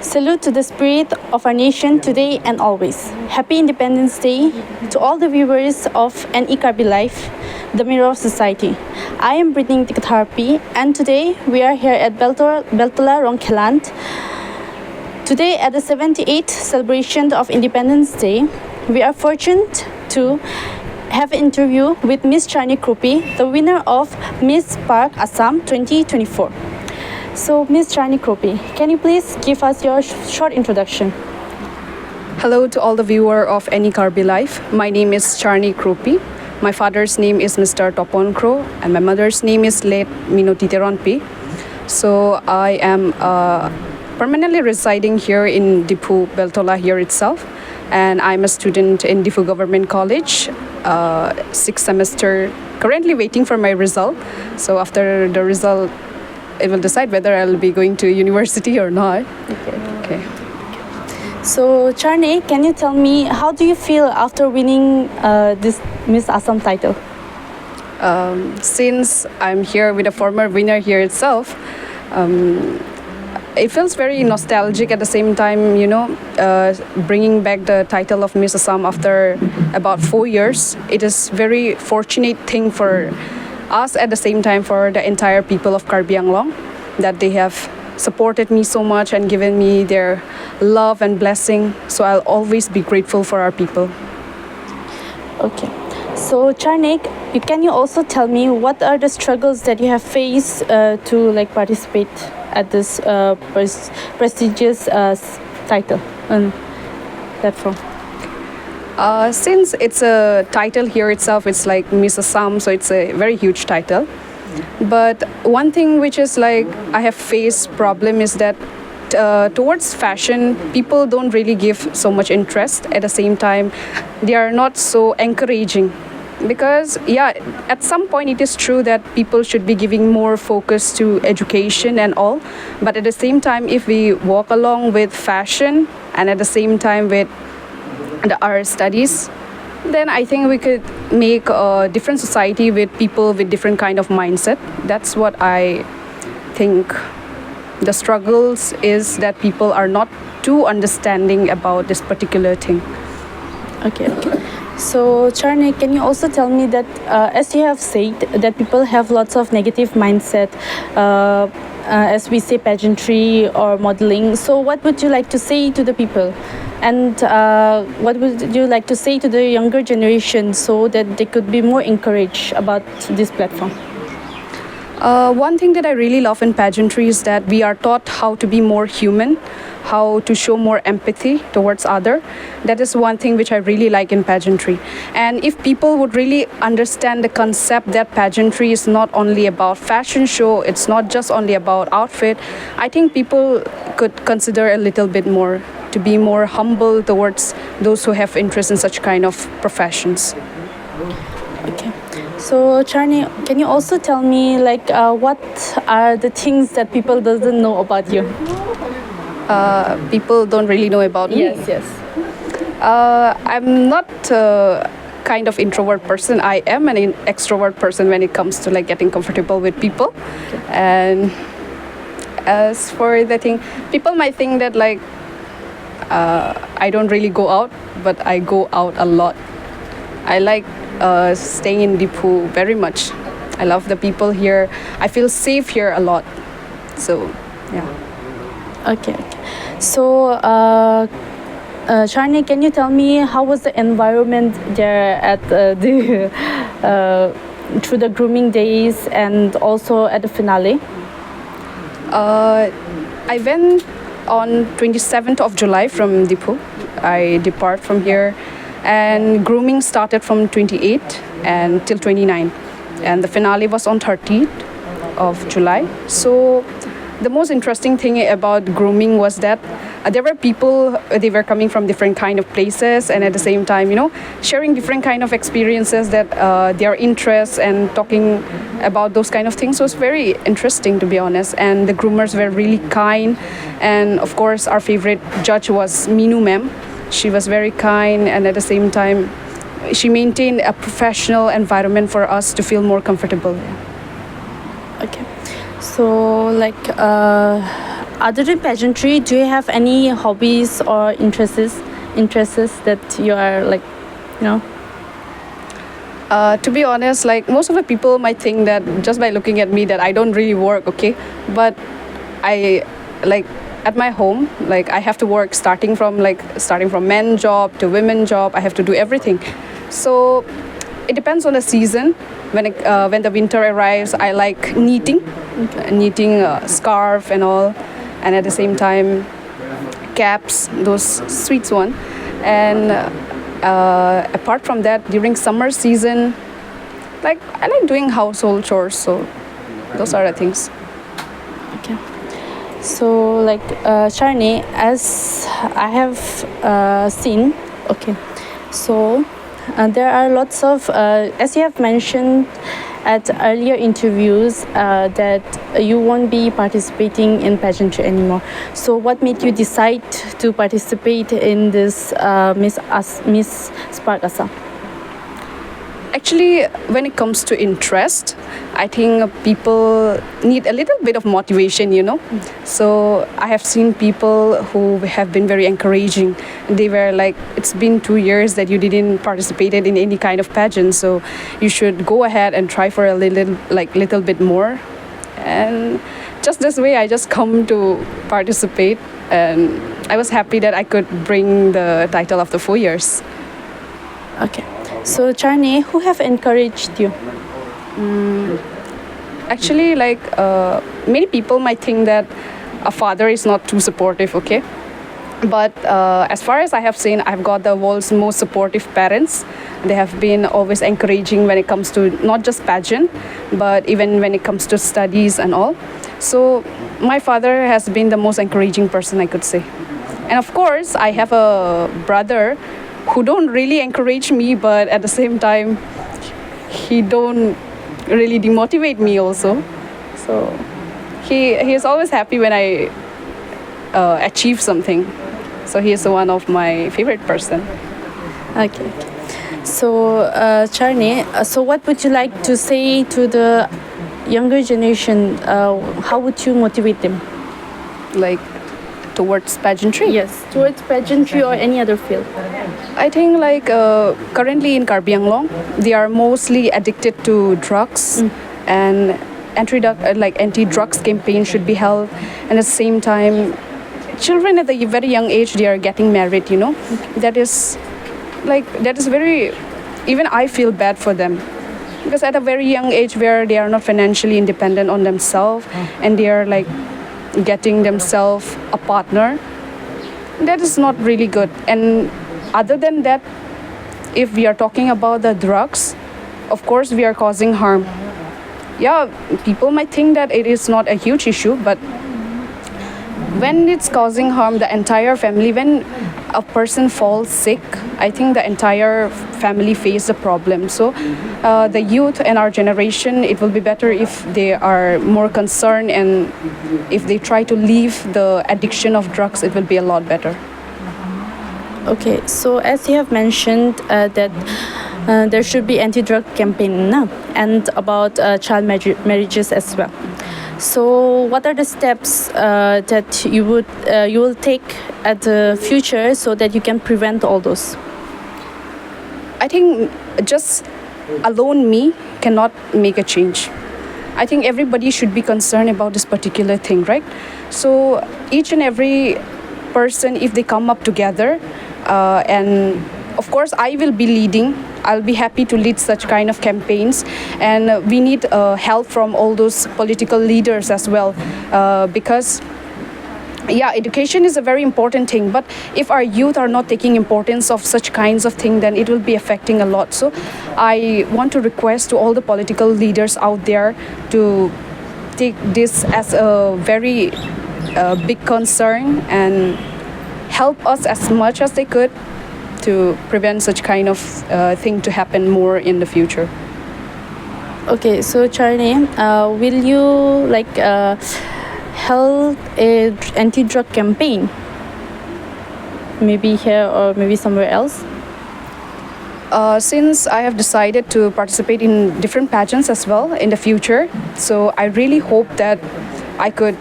Salute to the spirit of our nation today and always. Happy Independence Day to all the viewers of NE Karbi Life, the mirror of society. I am NE Karbi, and today we are here at Beltola Rongkeland. Today at the 78th celebration of Independence Day, we are fortunate to have an interview with Miss Charne Kropi, the winner of Miss Assam-2024. So, Miss Charne Kropi, can you please give us your short introduction? Hello to all the viewers of NE Karbi Life. My name is Charne Kropi. My father's name is Mr. Topon Kro, and my mother's name is late Minoti Teronpi. So I am permanently residing here in Dipu, Beltola here itself. And I'm a student in Difu Government College, 6th semester, currently waiting for my result. So after the result, it will decide whether I'll be going to university or not. Okay. So Charne, can you tell me how do you feel after winning this Miss Assam title? Since I'm here with a former winner here itself, it feels very nostalgic at the same time, bringing back the title of Miss Assam after about 4 years. It is very fortunate thing for us, at the same time for the entire people of Karbi Anglong, that they have supported me so much and given me their love and blessing. So I'll always be grateful for our people. Okay. So Charne, can you also tell me what are the struggles that you have faced to participate at this prestigious title and platform? Since it's a title here itself, it's like Miss Assam, so it's a very huge title. But one thing which is I have faced problem is that towards fashion, people don't really give so much interest. At the same time, they are not so encouraging. Because, at some point it is true that people should be giving more focus to education and all. But at the same time, if we walk along with fashion and at the same time with our studies, then I think we could make a different society with people with different kind of mindset. That's what I think. The struggles is that people are not too understanding about this particular thing. Okay. So Charne, can you also tell me that as you have said that people have lots of negative mindset, as we say pageantry or modeling. So what would you like to say to the people? And what would you like to say to the younger generation so that they could be more encouraged about this platform? One thing that I really love in pageantry is that we are taught how to be more human, how to show more empathy towards other. That is one thing which I really like in pageantry. And if people would really understand the concept that pageantry is not only about fashion show, it's not just only about outfit, I think people could consider a little bit more, to be more humble towards those who have interest in such kind of professions. Okay. So Charne, can you also tell me what are the things that people doesn't know about you? People don't really know about me. Yes. I'm not a kind of introvert person. I am an extrovert person when it comes to getting comfortable with people. Okay. And as for the thing, people might think that I don't really go out, but I go out a lot. I like staying in Dipu very much. I love the people here. I feel safe here a lot. So, yeah. Okay. So, Charne, can you tell me how was the environment there at through the grooming days and also at the finale? I went on 27th of July from Dipu. I depart from here, and grooming started from 28th and till 29th, and the finale was on 30th of July. So the most interesting thing about grooming was that there were people, they were coming from different kind of places, and at the same time, sharing different kind of experiences, that their interests, and talking about those kind of things was very interesting, to be honest. And the groomers were really kind, and of course our favorite judge was Minu ma'am. She was very kind, and at the same time she maintained a professional environment for us to feel more comfortable. Okay. So Other than pageantry, do you have any hobbies or interests that you are like, you know? To be honest, like most of the people might think that just by looking at me that I don't really work, okay? But I like at my home, like I have to work starting from men job to women job. I have to do everything. So it depends on the season. When the winter arrives, I like knitting scarf and all, and at the same time caps, those sweet one. And apart from that, during summer season, like I like doing household chores. So those are the things. Okay. So like Charne, as I have seen, okay. So there are lots of, as you have mentioned at earlier interviews, that you won't be participating in pageantry anymore. So what made you decide to participate in this Miss Spark Assam? Actually, when it comes to interest, I think people need a little bit of motivation, you know. So I have seen people who have been very encouraging. They were like, it's been 2 years that you didn't participated in any kind of pageant, so you should go ahead and try for a little bit more. And just this way, I just come to participate, and I was happy that I could bring the title of the 4 years. Okay. So Charne, who have encouraged you? Actually, like many people might think that a father is not too supportive, okay? But as far as I have seen, I've got the world's most supportive parents. They have been always encouraging when it comes to not just pageant, but even when it comes to studies and all. So my father has been the most encouraging person, I could say. And of course, I have a brother who don't really encourage me, but at the same time, he don't really demotivate me also. So he is always happy when I achieve something. So he is one of my favorite person. Okay. So Charne, so what would you like to say to the younger generation? How would you motivate them? Like towards pageantry? Yes, towards pageantry or any other field. I think like currently in Karbi Anglong, they are mostly addicted to drugs, and anti-drugs campaign should be held. And at the same time, children at a very young age, they are getting married, you know. That is very, even I feel bad for them. Because at a very young age where they are not financially independent on themselves, and they are like getting themselves a partner, that is not really good. And other than that, if we are talking about the drugs, of course we are causing harm. Yeah, people might think that it is not a huge issue, but when it's causing harm the entire family, when a person falls sick, I think the entire family face a problem. So the youth and our generation, it will be better if they are more concerned, and if they try to leave the addiction of drugs, it will be a lot better. Okay, so as you have mentioned that there should be anti-drug campaign now, and about child marriages as well. So what are the steps that you will take at the future so that you can prevent all those? I think just alone me cannot make a change. I think everybody should be concerned about this particular thing, right? So each and every person, if they come up together, and of course I will be leading, I'll be happy to lead such kind of campaigns, and we need help from all those political leaders as well, because yeah, education is a very important thing, but if our youth are not taking importance of such kinds of thing, then it will be affecting a lot. So I want to request to all the political leaders out there to take this as a very big concern and help us as much as they could to prevent such kind of thing to happen more in the future. Okay, so Charne, will you held a anti-drug campaign, maybe here or maybe somewhere else? Since I have decided to participate in different pageants as well in the future, so I really hope that I could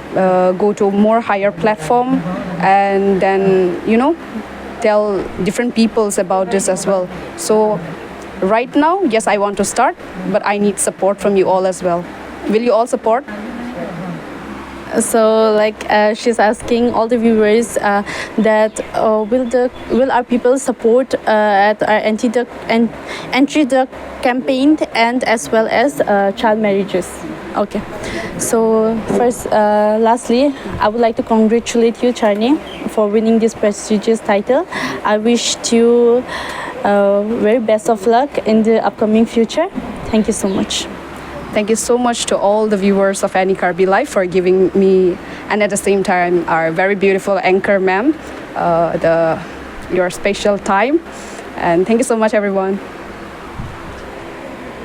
go to more higher platform and then, tell different peoples about this as well. So right now, yes, I want to start, but I need support from you all as well. Will you all support? So, she's asking all the viewers that will our people support at our anti-drug campaign and as well as child marriages. Okay. So first, lastly, I would like to congratulate you, Charne, for winning this prestigious title. I wish you very best of luck in the upcoming future. Thank you so much. Thank you so much to all the viewers of NE Karbi Live for giving me, and at the same time, our very beautiful anchor, ma'am, your special time. And thank you so much, everyone.